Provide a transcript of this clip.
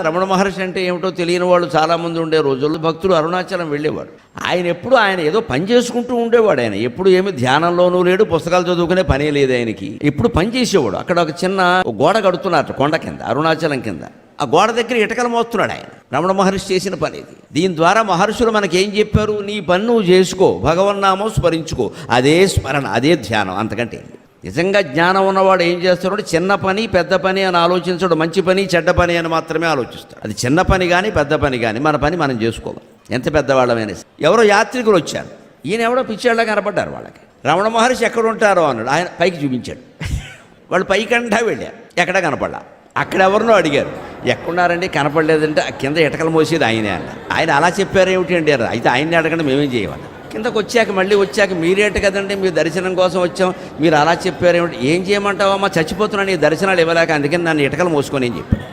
రమణ మహర్షి అంటే ఏమిటో తెలియని వాళ్ళు చాలామంది ఉండే రోజుల్లో భక్తులు అరుణాచలం వెళ్ళేవాడు. ఆయన ఏదో పని చేసుకుంటూ ఉండేవాడు. ఆయన ఎప్పుడు ఏమి ధ్యానంలోనూ లేడు, పుస్తకాలు చదువుకునే పనే లేదు ఆయనకి. ఎప్పుడు పని చేసేవాడు. అక్కడ ఒక చిన్న గోడ కడుతున్నట్టు కొండ కింద, అరుణాచలం కింద. ఆ గోడ దగ్గర ఇటకలు మోస్తున్నాడు ఆయన. రమణ మహర్షి చేసిన పని ఇది. దీని ద్వారా మహర్షులు మనకేం చెప్పారు? నీ పని నువ్వు చేసుకో, భగవన్నామం స్మరించుకో, అదే స్మరణ, అదే ధ్యానం, అంతకంటే. నిజంగా జ్ఞానం ఉన్నవాడు ఏం చేస్తాడు? చిన్న పని పెద్ద పని అని ఆలోచించడు, మంచి పని చెడ్డ పని అని మాత్రమే ఆలోచిస్తాడు. అది చిన్న పని కానీ పెద్ద పని కానీ మన పని మనం చేసుకోవాలి, ఎంత పెద్దవాళ్ళమైనా. ఎవరో యాత్రికులు వచ్చారు, ఈయన ఎవడో పిచ్చేళ్ళ కనపడ్డారు వాళ్ళకి. రమణ మహర్షి ఎక్కడ ఉంటారో అన్నాడు. ఆయన పైకి చూపించాడు. వాళ్ళు పైకంటా వెళ్ళారు, ఎక్కడ కనపడలా. అక్కడ ఎవరినో అడిగారు, ఎక్కడున్నారండి? కనపడలేదంటే కింద ఇటకలు మోసేది ఆయనే అన్న. ఆయన అలా చెప్పారు ఏమిటి అండి? అయితే ఆయన్ని అడగండి, మేమేం చేయమన్నా. కిందకు మళ్ళీ వచ్చాక మీరేంట కదండి, మీ దర్శనం కోసం వచ్చాం, మీరు అలా చెప్పారు ఏమిటి? ఏం చేయమంటావమ్మా, చచ్చిపోతున్నా నీ దర్శనాలు ఇవ్వలేక, అందుకని నన్ను ఇటకలు మోసుకొని ఏం చెప్పాడు.